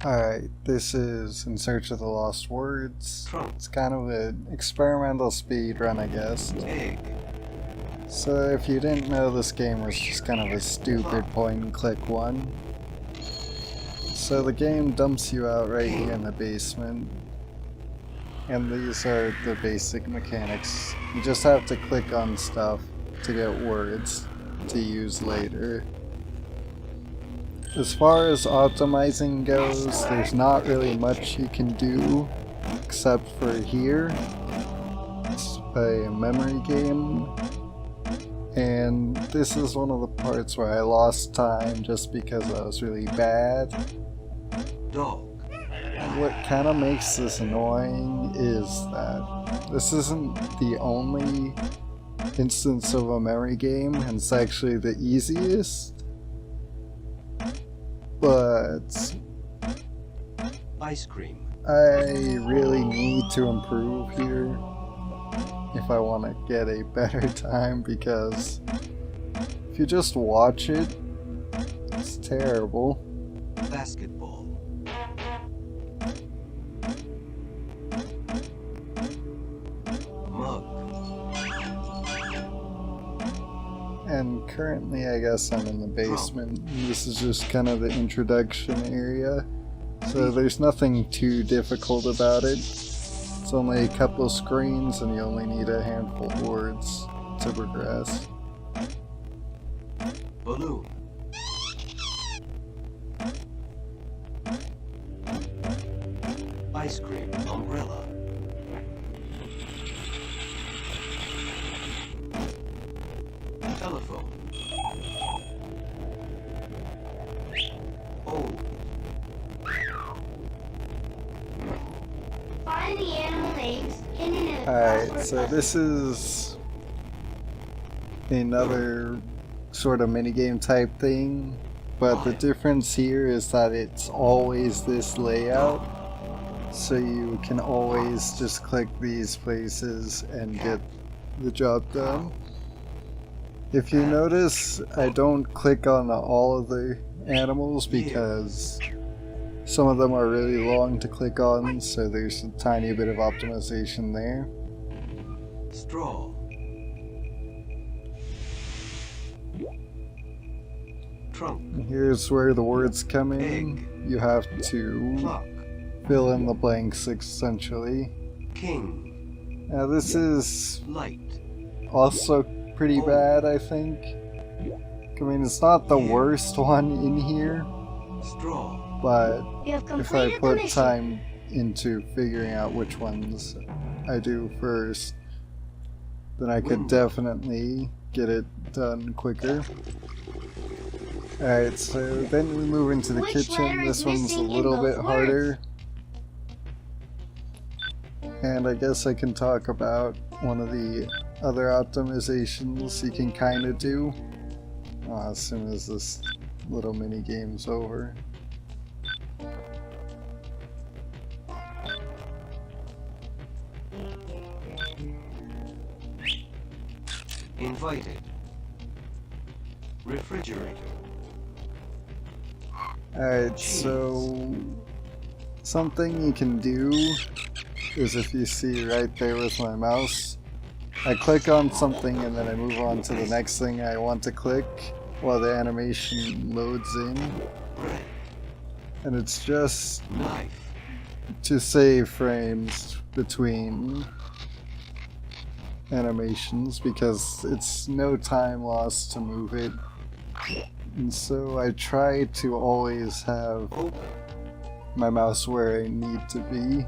Alright, this is In Search of the Lost Words. It's kind of an experimental speedrun, I guess. Egg. So if you didn't know, this game was just kind of a stupid point-and-click one. So the game dumps you out right here in the basement. And these are the basic mechanics. You just have to click on stuff to get words to use later. As far as optimizing goes, there's not really much you can do except for here. It's a memory game, and this is one of the parts where I lost time just because I was really bad. Dog. And what kind of makes this annoying is that this isn't the only instance of a memory game, and it's actually the easiest. But Ice cream. I really need to improve here if I want to get a better time, because if you just watch it, it's terrible. Basketball. Mug. And currently I guess I'm in the basement. This is just kind of the introduction area, so there's nothing too difficult about it. It's only a couple of screens and you only need a handful of words to progress. Balloon. Ice cream. Umbrella. Telephone. Oh. Find the animal names hidden in the Alright, so this is another sort of minigame type thing, but the difference here is that it's always this layout, so you can always just click these places and get the job done. If you notice, I don't click on all of the animals because some of them are really long to click on, so there's a tiny bit of optimization there. Straw. Trunk. And here's where the words come in. You have to Clock. fill in the blanks, essentially. King. Now this is Light. also pretty bad, I think. I mean, it's not the worst one in here, Straw. but You have if I completed the put mission. time into figuring out which ones I do first, then I could definitely get it done quicker. Alright, so then we move into the Which kitchen. letter is This one's a missing in little both bit harder. And I guess I can talk about one of the other optimizations you can kind of do as soon as this little mini game's over. Invited. Refrigerator. Alright, so something you can do is, if you see right there with my mouse, I click on something and then I move on to the next thing I want to click while the animation loads in. Bread. And it's just Knife. to save frames between animations, because it's no time lost to move it. And so I try to always have Open. my mouse where I need to be.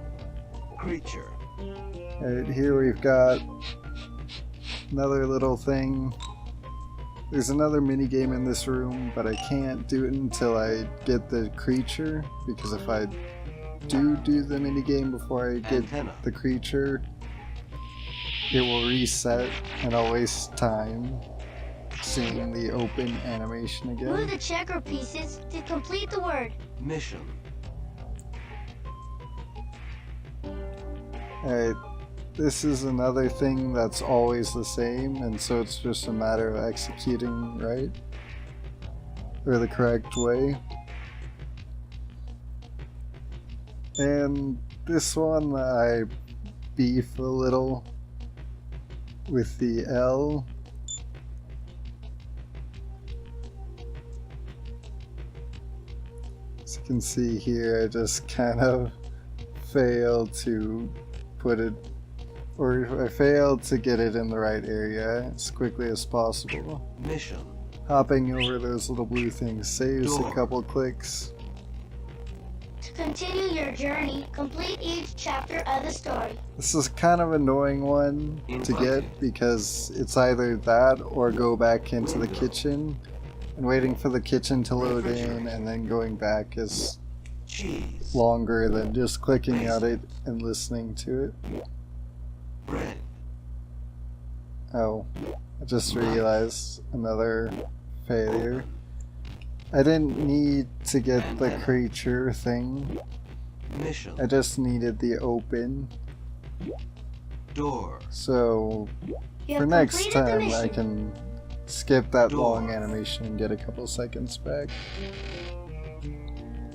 Creature. Alright, here we've got another little thing. There's another mini game in this room, but I can't do it until I get the creature, because if I do the mini game before I get Antenna. the creature, it will reset and I'll waste time seeing the open animation Move again. the checker pieces to complete the word. Mission. Alright, this is another thing that's always the same, and so it's just a matter of executing right, or the correct way. And this one I beef a little with the L. As you can see here, I just kind of failed to put it, or I failed to get it in the right area as quickly as possible. Mission. Hopping over those little blue things saves a couple clicks. To continue your journey, complete each chapter of the story. This is kind of an annoying one to get because it's either that or go back into the kitchen, and waiting for the kitchen to load in and then going back is Cheese. longer than just clicking at it and listening to it. Bread. Oh, I just realized another failure. I didn't need to get the creature thing. Mission. I just needed the open. Door. So You for have next completed the time I mission. can skip that Door. long animation and get a couple seconds back.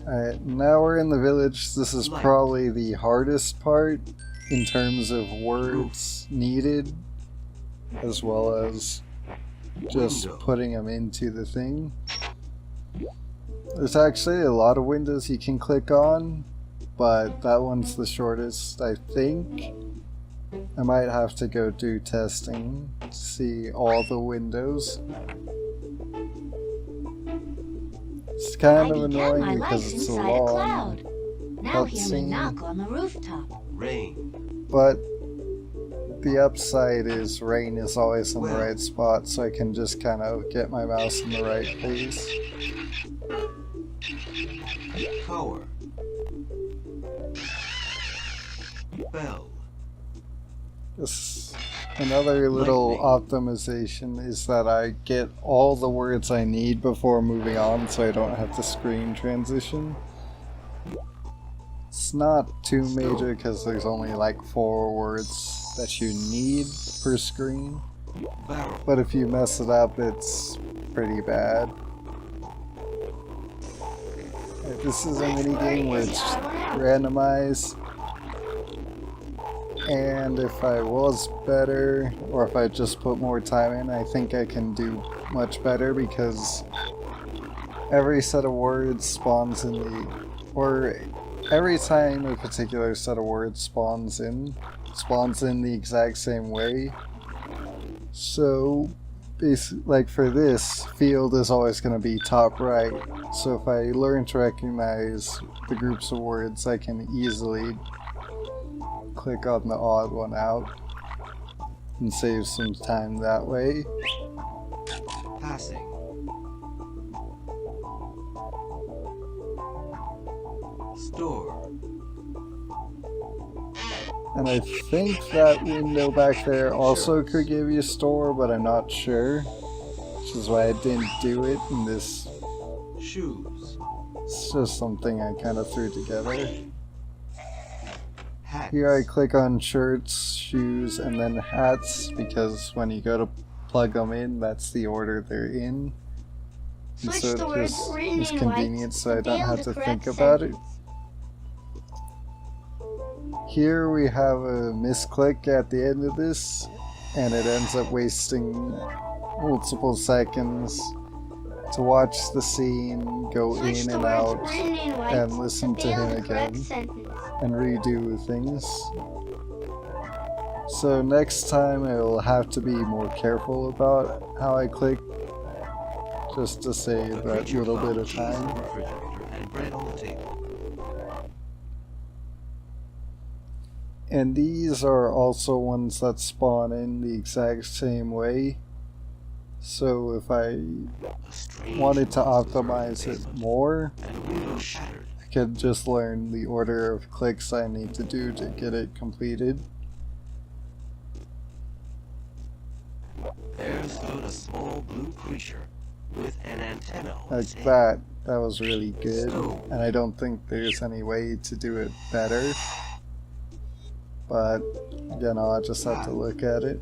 Alright, now we're in the village. This is Light. probably the hardest part in terms of words needed, as well as just Window. putting them into the thing. There's actually a lot of windows you can click on, but that one's the shortest, I think. I might have to go do testing to see all the windows. It's kind of I began my annoying life because it's a inside a long cloud. Now hear me cutscene. knock on the rooftop. Rain. But the upside is rain is always in the Well. right spot, so I can just kind of get my mouse in the right place. Tower. Bell. This another little optimization is that I get all the words I need before moving on, so I don't have to screen transition. It's not too major because there's only like 4 words that you need per screen, Barrel. but if you mess it up, it's pretty bad. This is a mini game where it's randomized, and if I was better, or if I just put more time in, I think I can do much better because every set of words spawns in the, or every time a particular set of words spawns in the exact same way. So basically, like for this, field is always going to be top right. So if I learn to recognize the groups of words, I can easily click on the odd one out and save some time that way. Passing. Store. And I think that window back there also could give you a store, but I'm not sure. Which is why I didn't do it in this. Shoes. It's just something I kind of threw together. Hats. Here I click on shirts, shoes, and then hats, because when you go to plug them in, that's the order they're in. And Switch so the it words just written is in convenient white so I to don't build have the to correct think about it. sentence. Here we have a misclick at the end of this, and it ends up wasting multiple seconds to watch the scene go Switch in the and words out written in white and listen to build him the correct again sentence. and redo things. So next time I will have to be more careful about how I click, just to save that Creature little found bit of cheese in the time. refrigerator and bread on the table. And these are also ones that spawn in the exact same way. So if I A strange wanted to monster optimize it basement, more, and a window shattered. I could just learn the order of clicks I need to do to get it completed. There stood a small blue creature with an antenna on Like its head. that. That was really good. And I don't think there's any way to do it better. But, again, I'll just have to look at it.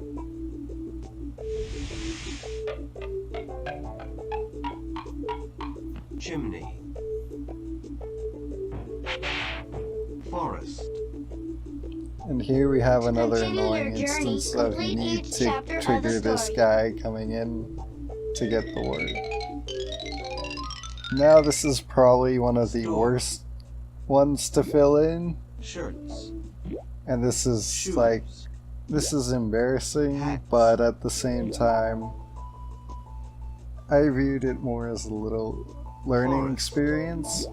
Chimney. Forest. And here we have another Continue your annoying journey, instance of you complete need each to chapter of trigger the this story. guy coming in to get the word. Now this is probably one of the worst ones to fill in, Shirts. and this is Shoes. like, this is embarrassing, Hats. but at the same time, I viewed it more as a little learning Forest. experience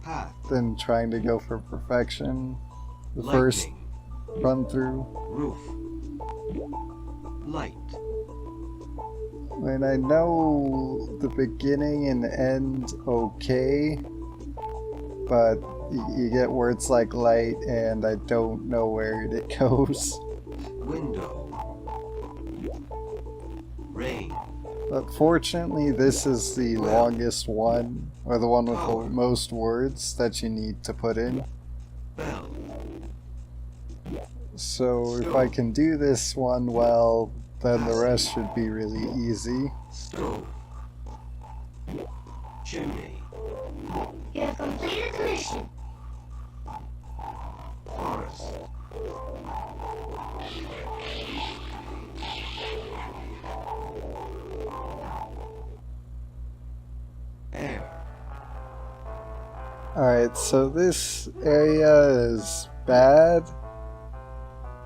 Path. than trying to go for perfection. The first Lightning. run through, Roof. Light. and I know the beginning and end okay, but you get words like light and I don't know where it goes. Window. Rain. But fortunately this is the longest one, or the one with the most words that you need to put in. Bell. So if I can do this one well, then the rest should be really easy. Stove. Chimney. You have completed the mission. Forest. Air. Alright, so this area is bad,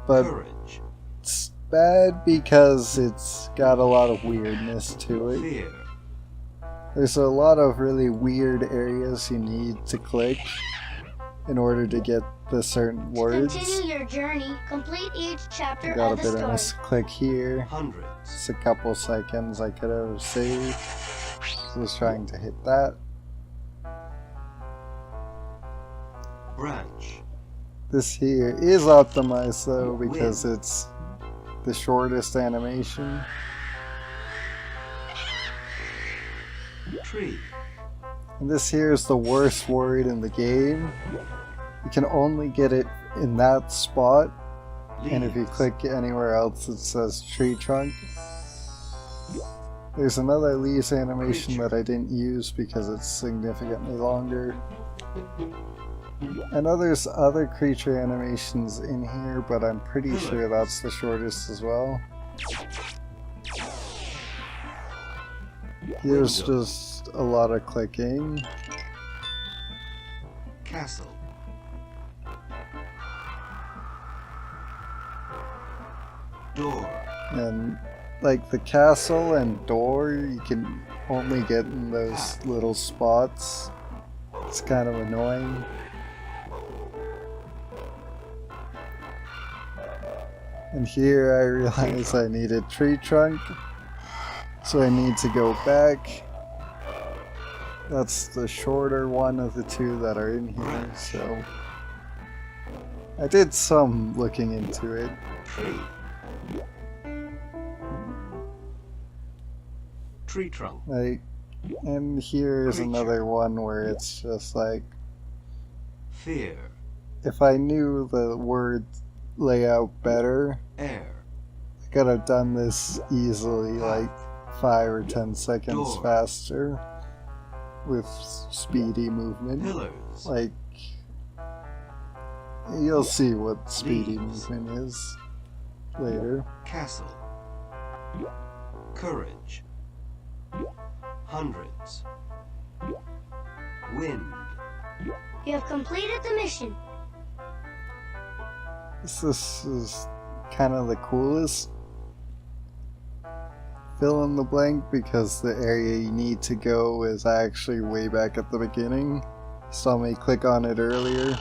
but Courage. it's bad because it's got a lot of weirdness to it. Fear. There's a lot of really weird areas you need to click in order to get the certain words. Continue your journey, complete each chapter Got a of the bit of story. this click here. Hundreds. It's a couple seconds I could have saved. Just trying to hit that. Branch. This here is optimized though because it's the shortest animation. Tree. And this here is the worst word in the game. You can only get it in that spot, and if you Leaves. click anywhere else it says tree trunk. There's another leaves animation that I didn't use because it's significantly longer. I know there's other creature animations in here, but I'm pretty sure that's the shortest as well. Here's just a lot of clicking. Castle. Door. And like the castle and door, you can only get in those little spots. It's kind of annoying. And here I realize I needed tree trunk, so I need to go back. That's the shorter one of the two that are in here, so I did some looking into it. Tree. Tree trunk. Like, and here's another one where it's just like, Fear. if I knew the word layout better, Air. I could have done this easily, like 5 or 10 seconds Door. faster with speedy movement. Pillars. Like, you'll see what speedy Leaves. movement is later. Castle. Courage. Hundreds. Wind. You have completed the mission. This is kind of the coolest fill in the blank because the area you need to go is actually way back at the beginning. Saw me click on it earlier.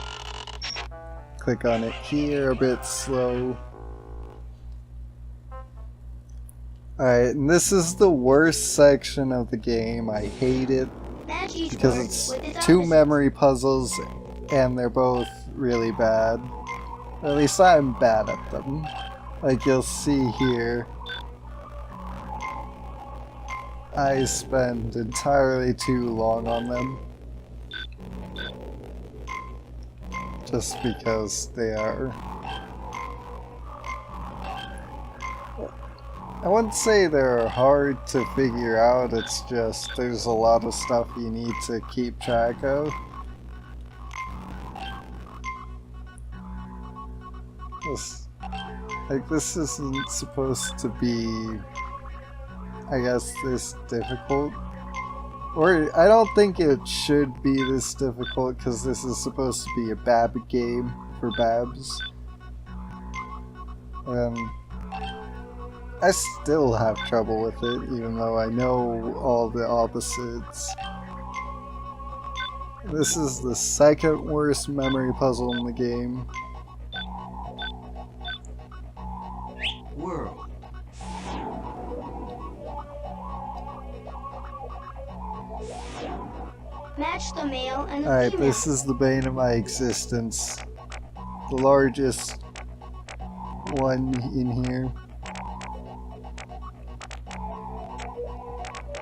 Click on it here, a bit slow. Alright, and this is the worst section of the game. I hate it Match each because word it's with its two opposite. memory puzzles and they're both really bad. Or at least I'm bad at them. Like you'll see here, I spend entirely too long on them. Just because they are. I wouldn't say they're hard to figure out, it's just there's a lot of stuff you need to keep track of. ridiculous. Like, this isn't supposed to be, I guess, this difficult. Or, I don't think it should be this difficult, because this is supposed to be a Bab game for Babs. I still have trouble with it, even though I know all the opposites. This is the second worst memory puzzle in the game. World. Match the male and the Alright, female. this is the bane of my existence. The largest one in here.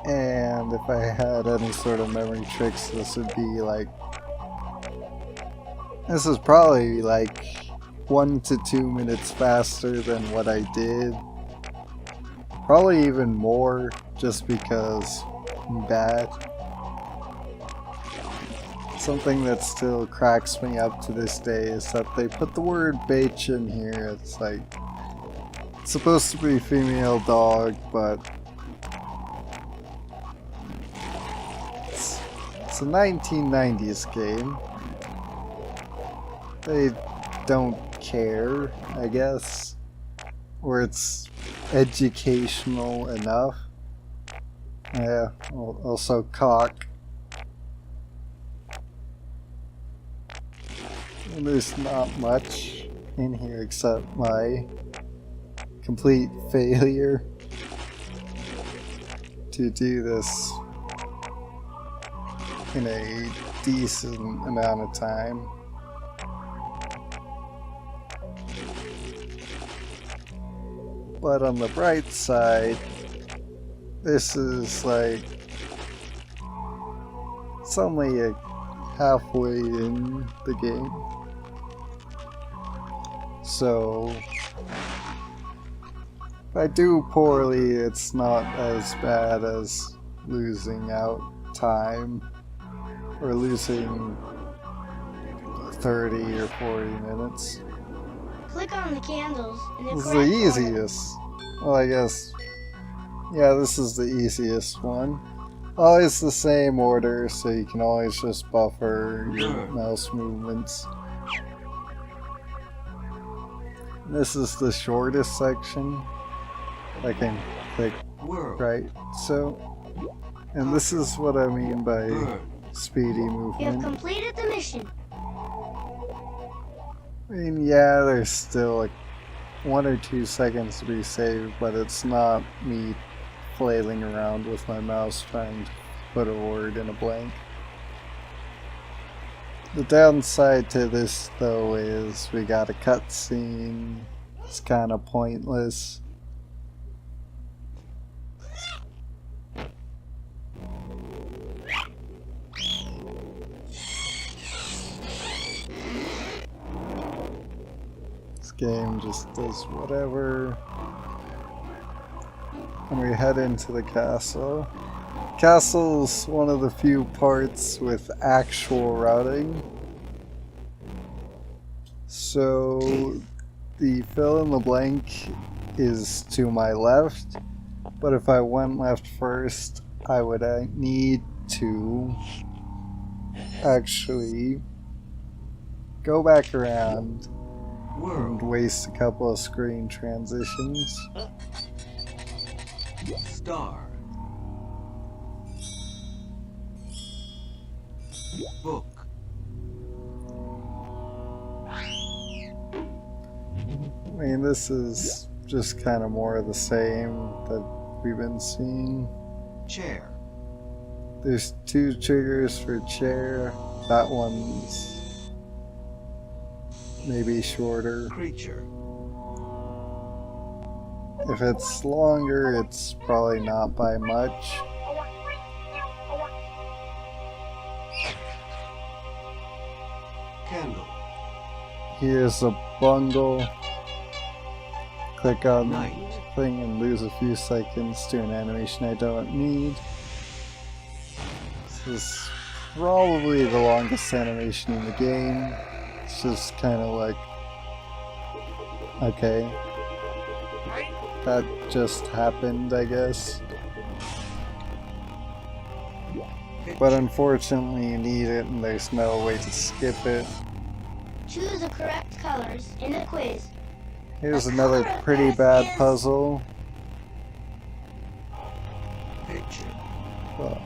And if I had any sort of memory tricks, this would be like... This is probably like 1 to 2 minutes faster than what I did. Probably even more, just because I'm bad. Something that still cracks me up to this day is that they put the word bitch in here. It's like, it's supposed to be female dog, but it's a 1990s game. They don't care, I guess, or it's educational enough. Yeah, also cock. And there's not much in here except my complete failure to do this in a decent amount of time. But on the bright side, this is like, it's only a halfway in the game. So, if I do poorly, it's not as bad as losing out time or losing 30 or 40 minutes. Click on the candles in the This is correct the order. easiest. Well, I guess, yeah, this is the easiest one. Always the same order, so you can always just buffer your mouse movements. This is the shortest section. I can click World. right, so, and this is what I mean by Bird. speedy You have movement. completed the mission. I mean, yeah, there's still like 1 or 2 seconds to be saved, but it's not me flailing around with my mouse trying to put a word in a blank. The downside to this, though, is we got a cutscene. It's kind of pointless. This game just does whatever. And we head into the castle. Castle's one of the few parts with actual routing. So the fill in the blank is to my left, but if I went left first, I would need to actually go back around and World. waste a couple of screen transitions. Star. Book. I mean, this is just kind of more of the same that we've been seeing. Chair. There's 2 triggers for chair. That one's maybe shorter. Creature. If it's longer, it's probably not by much. Candle. Here's a bungle. Click on the Night. thing and lose a few seconds to an animation I don't need. This is probably the longest animation in the game. It's just kind of like Okay. That just happened, I guess. But unfortunately you need it and there's no way to skip it. Choose the correct colors in the quiz. Here's The another color of pretty Earth bad is- puzzle. Picture. Well,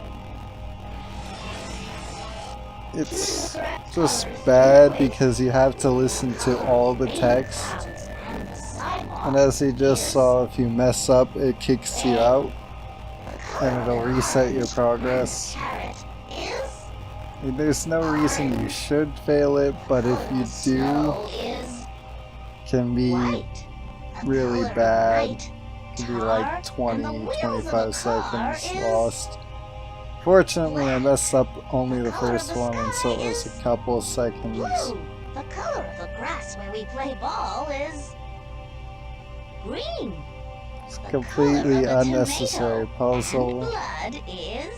Choose it's the correct just colors in bad the quiz. because you have to listen to all the text. And the sidewalk. And as you just saw, if you mess up, it kicks you out. And it'll reset your progress. Carrot is. I mean, there's no reason you should fail it, but if you do, Snow is it can be white. The really color of bad. night, It can be tar, like and 20, the wheels of 25 the car seconds is lost. Fortunately, I messed up only the color of first the one, and so it was sky a couple seconds. blue. The color of the grass where we play ball is green. It's The completely color of the unnecessary tomato puzzle. and blood is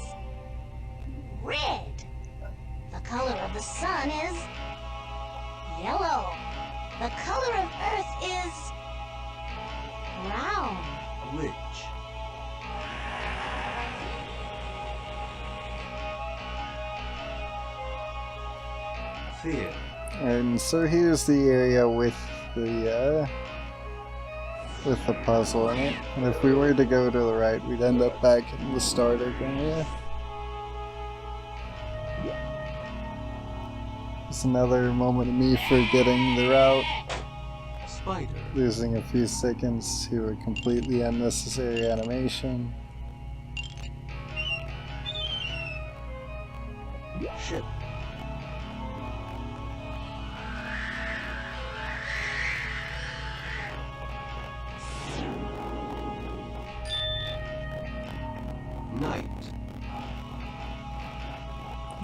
red. The color of the sun is yellow. The color of earth is brown. Which? Fear. And so here's the area with the puzzle in it. And if we were to go to the right, we'd end up back in the starter area. It's another moment of me forgetting the route, Spider. losing a few seconds to a completely unnecessary animation. Ship. Night.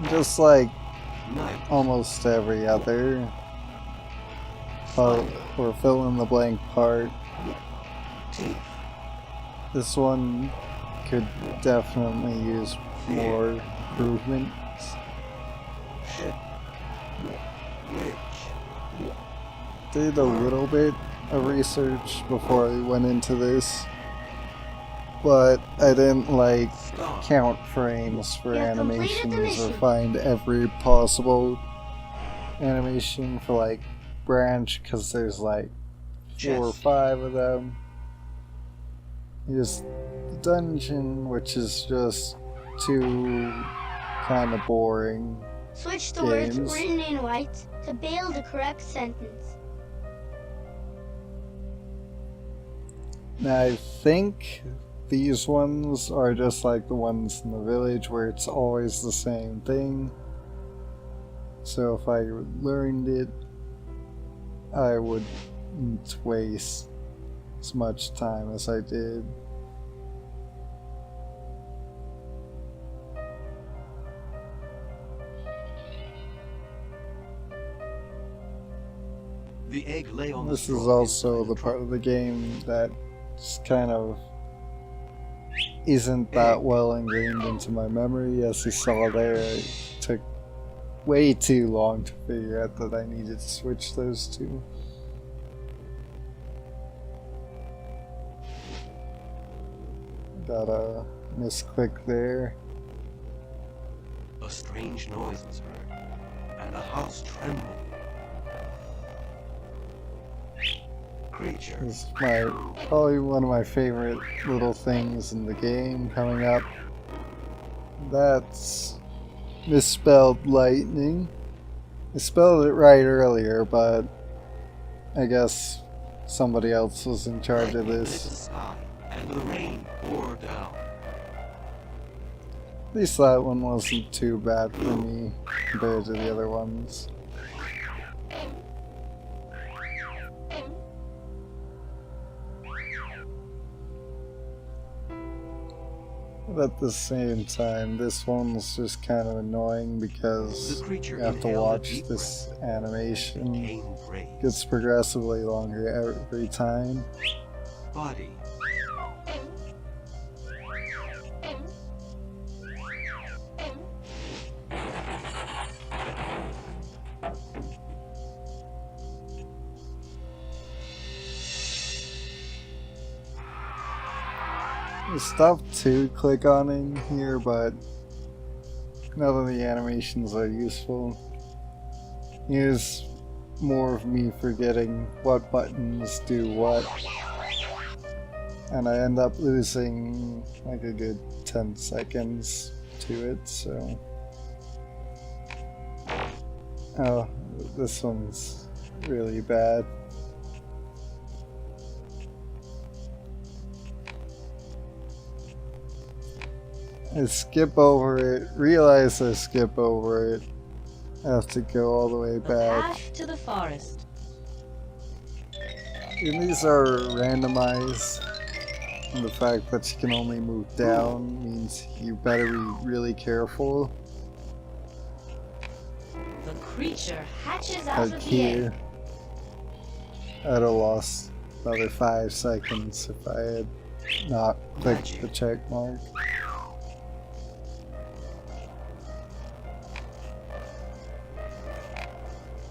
Just like Night. almost every other or fill in the blank part, Teeth. this one could definitely use more improvement. Ship. Which? Did a little bit of research before I went into this, but I didn't like Star. count frames for You have completed the animations or mission. find every possible animation for like branch, because there's like 4 or Chest. 5 of them. Here's the dungeon, which is just too kind of boring. Switch the words Games. written in white to build the correct sentence. Now, I think these ones are just like the ones in the village where it's always the same thing. So if I learned it, I wouldn't waste as much time as I did. The egg lay on This the is straw also inside the part of the game that just kind of isn't that well ingrained into my memory. As you saw there, it took way too long to figure out that I needed to switch those two. Got a misclick there. A strange noise was heard, and the house trembled. Creature. This is probably one of my favorite little things in the game coming up. That's misspelled lightning. I spelled it right earlier, but I guess somebody else was in charge of Lightning lit this. the sky, and the rain poured down. At least that one wasn't too bad for me compared to the other ones. But at the same time, this one's just kind of annoying because The creature you have to inhaled a watch deep this breath, animation. became brave. Gets progressively longer every time. Body. There's stuff to click on in here, but none of the animations are useful. Here's more of me forgetting what buttons do what, and I end up losing like a good 10 seconds to it, so... Oh, this one's really bad. I skip over it, realize I skip over it, I have to go all the way The back. path to the forest. And these are randomized, and the fact that you can only move down means you better be really careful. The creature hatches out Like of the here, air. I'd have lost another 5 seconds if I had not clicked the check mark.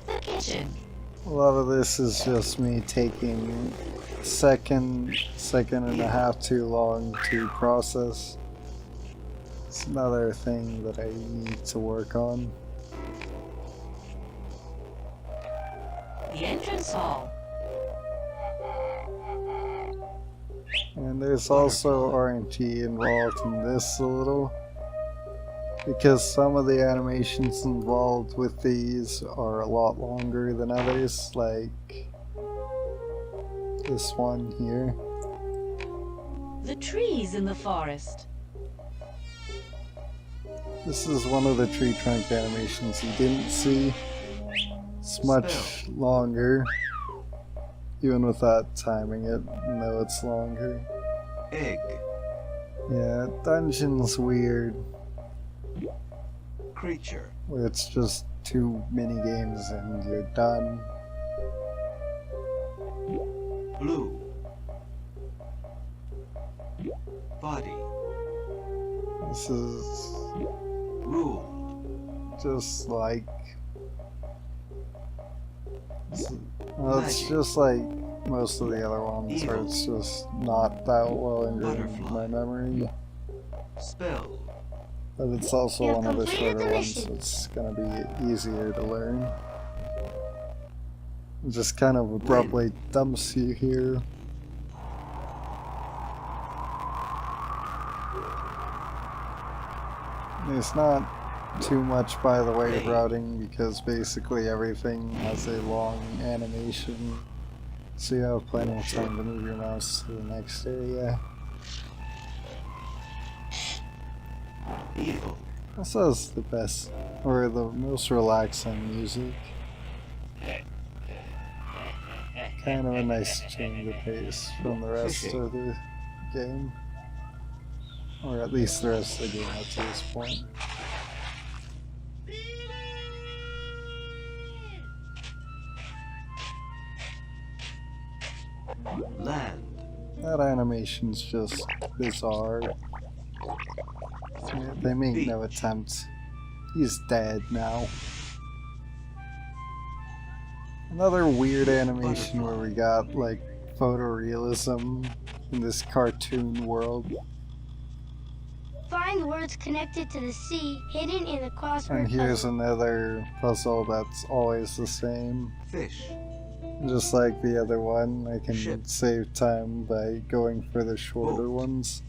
The kitchen. A lot of this is just me taking second and a half too long to process. It's another thing that I need to work on. The entrance hall. And there's also RNG involved in this a little, because some of the animations involved with these are a lot longer than others, like this one here. The trees in the forest. This is one of the tree trunk animations you didn't see. It's much longer, even without timing it, no, it's longer. Egg. Yeah, dungeon's weird, Creature. where it's just 2 mini games and you're done. Blue. Body. This is Rule. just like... Well, it's just like most of the other ones, where it's just not that well ingrained in my memory. Spell. But it's also You one of the completed shorter the ones, so mission. it's gonna be easier to learn. It just kind of abruptly dumps you here. There's not too much by the way of routing, because basically everything has a long animation, so you have plenty of time to move your mouse to the next area. Evil. This has the best, or the most relaxing music. Kind of a nice change of pace from the rest of the game. Or at least the rest of the game up to this point. Land. That animation's just bizarre. They make no attempt. He's dead now. Another weird animation where we got like photorealism in this cartoon world. Find words connected to the sea hidden in the crossword And here's puzzle. another puzzle that's always the same. Fish. Just like the other one, I can Ship. save time by going for the shorter Boat. ones.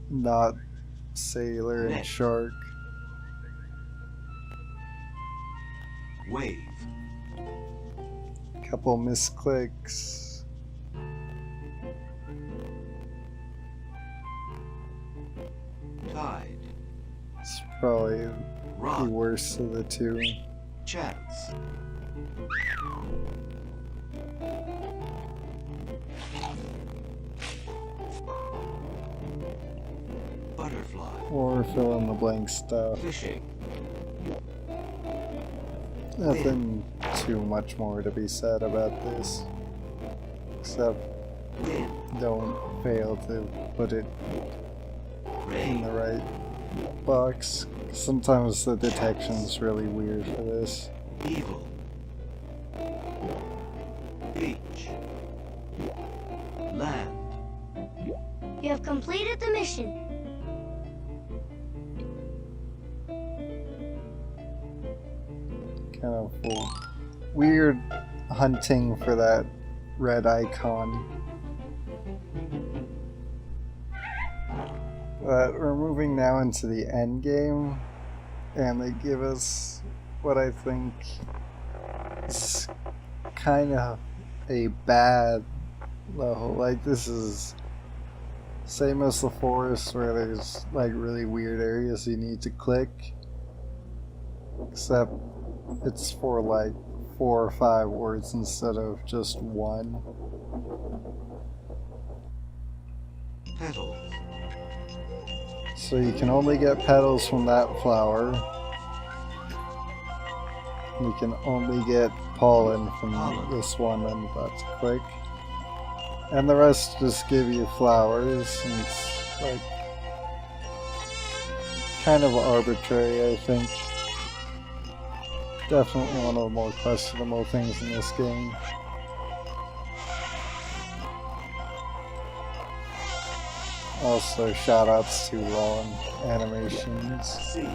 Not sailor and Net. shark. Wave. Couple misclicks. Tide. It's probably the Rock. worst of the two. Chance. Butterfly. Or fill in the blank stuff. Fishing. Nothing too much more to be said about this. Except Wind. don't fail to put it in Rain. the right box. Sometimes the detection's really weird for this. Evil. Beach. Land. You have completed the mission. Kind of weird hunting for that red icon. But we're moving now into the end game, and they give us what I think is kind of a bad level. Like, this is same as the forest where there's like really weird areas you need to click, except it's for like 4 or 5 words instead of just one. Petals. So you can only get petals from that flower. You can only get pollen from this one, and that's quick. And the rest just give you flowers, and it's like kind of arbitrary, I think. Definitely one of the more questionable things in this game. Also, shoutouts to long animations. C.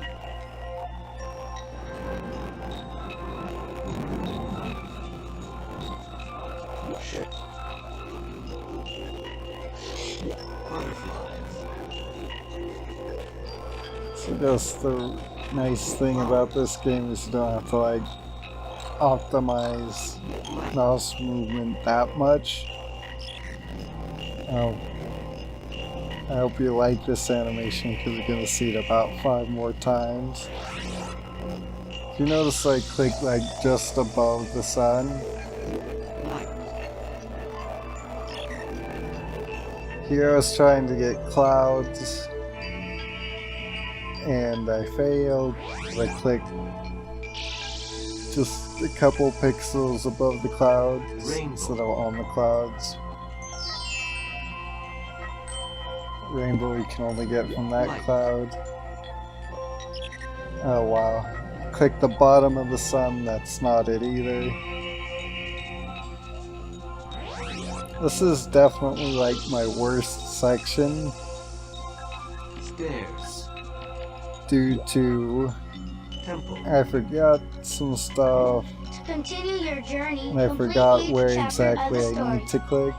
Ship. Butterflies. So just the nice thing about this game is you don't have to like optimize mouse movement that much. I hope you like this animation because you're going to see it about 5 more times. If you notice I click like just above the sun, here I was trying to get clouds and I failed because I clicked just a couple pixels above the clouds instead of on the clouds. Rainbow you can only get from that cloud. Oh wow. Click the bottom of the sun, that's not it either. This is definitely like my worst section. Stairs. Due to Temple. I forgot some stuff To continue your journey, and I complete forgot each where chapter of exactly the I story. need to click.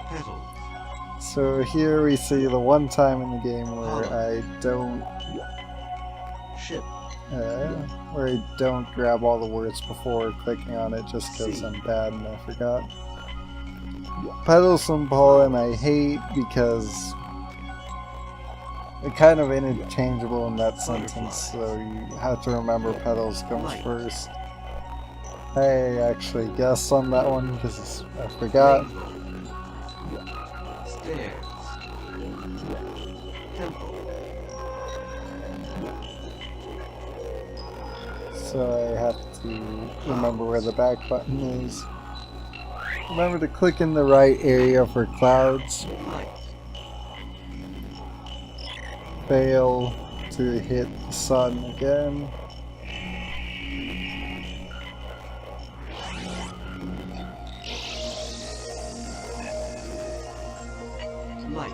Petals. So here we see the one time in the game where I don't Ship. where I don't grab all the words before clicking on it just because I'm bad and I forgot. Petals and pollen I hate because they're kind of interchangeable in that sentence, so you have to remember petals comes first. I actually guessed on that one because I forgot. Stairs. Temple. So I have to remember where the back button is. Remember to click in the right area for clouds. Light. Fail to hit the sun again. Light.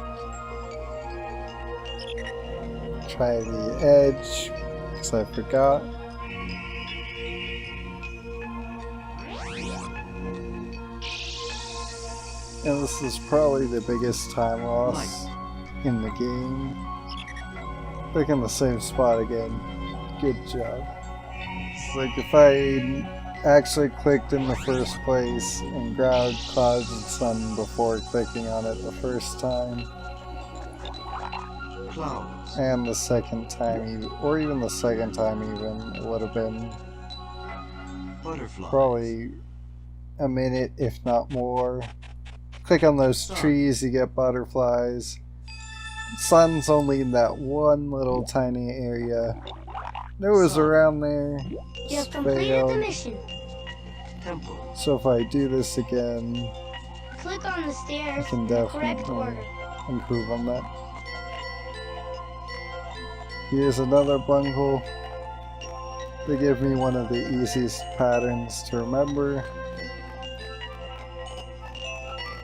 Try the edge, because I forgot. And this is probably the biggest time loss in the game. Click in the same spot again. Good job. It's like if I actually clicked in the first place and grabbed clouds and sun before clicking on it the first time, Clouds. and the second time, or even the second time even, it would have been Butterflies. probably a minute, if not more. Click on those trees, you get butterflies. Sun's only in that one little tiny area. It was around there. You have Just completed the failed. mission. Temple. So if I do this again, Click on the I stairs can in the correct definitely order. improve on that. Here's another bungle. They give me one of the easiest patterns to remember.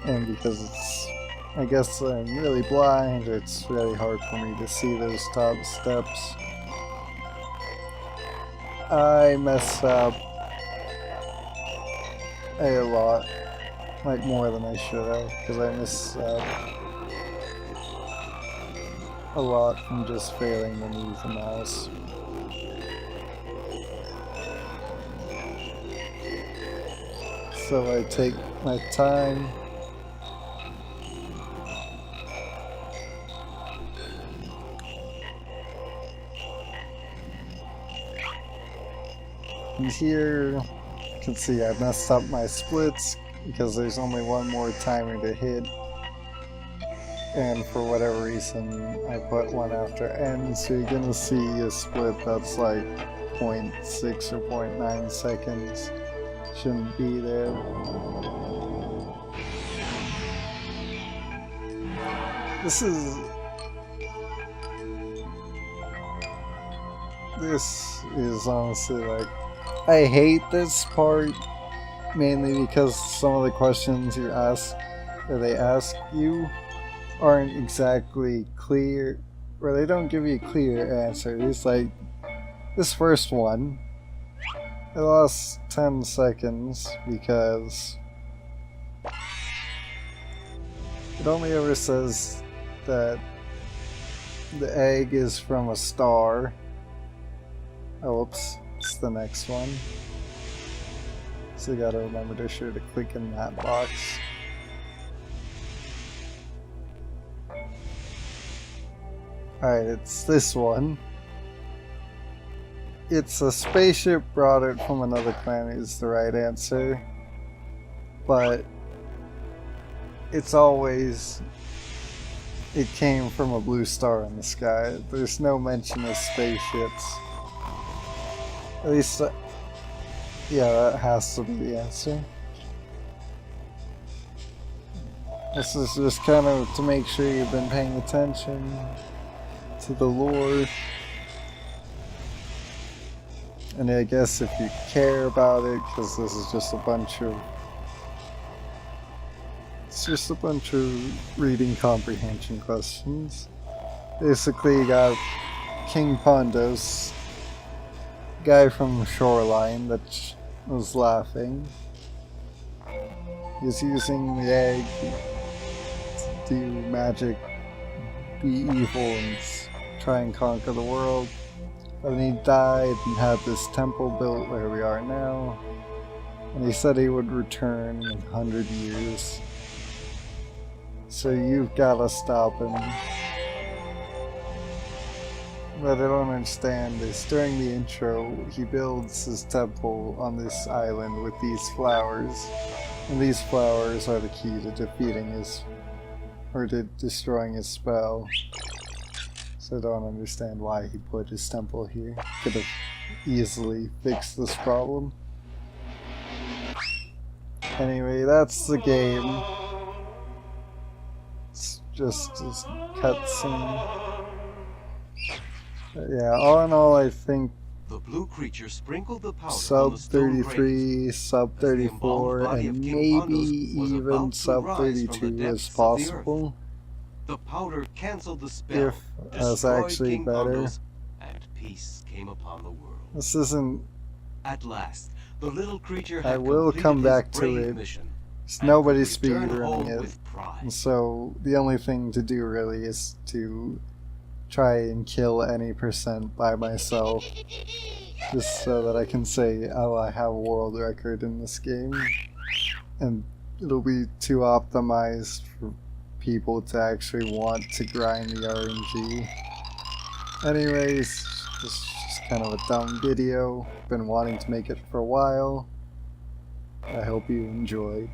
And because I guess I'm really blind, it's really hard for me to see those top steps. I mess up a lot, like more than I should have, because I mess up a lot from just failing to move the mouse. So I take my time. And here, you can see I messed up my splits because there's only one more timer to hit. And for whatever reason, I put one after N, so you're gonna see a split that's like 0.6 or 0.9 seconds. Shouldn't be there. This is honestly like, I hate this part mainly because some of the questions you ask, or they ask you, aren't exactly clear, or they don't give you a clear answer. It's like this first one, I lost 10 seconds because it only ever says that the egg is from a star. Oh, whoops, it's the next one. So you gotta remember to sure to click in that box. Alright, it's this one. It's a spaceship brought it from another planet is the right answer. But it's always, it came from a blue star in the sky. There's no mention of spaceships. At least, yeah, that has to be the answer. This is just kind of to make sure you've been paying attention to the lore. And I guess if you care about it, because this is just a bunch of... It's just a bunch of reading comprehension questions. Basically you got King Pondos, guy from Shoreline that was laughing. He's using the egg to do magic, be evil, and try and conquer the world. And he died and had this temple built where we are now. And he said he would return in 100 years. So you've gotta stop him. What I don't understand is during the intro, he builds his temple on this island with these flowers. And these flowers are the key to defeating his, or to destroying his spell. So I don't understand why he put his temple here. Could have easily fixed this problem. Anyway, that's the game. It's just a cutscene. Yeah, all in all, I think The blue creature sprinkled the powder on sub the stone 33, graves. sub 34, and maybe even sub 32 is possible. The powder cancelled the spell, If that's destroyed actually King better. Pondos, and peace came upon the world. This isn't... At last, the little creature had I will completed come his back to brave it. mission, It's and nobody's could return home speedrunning it. with pride. And so the only thing to do really is to try and kill any percent by myself. Just so that I can say, oh, I have a world record in this game. And it'll be too optimized for people to actually want to grind the RNG. Anyways, this is just kind of a dumb video. Been wanting to make it for a while. I hope you enjoyed.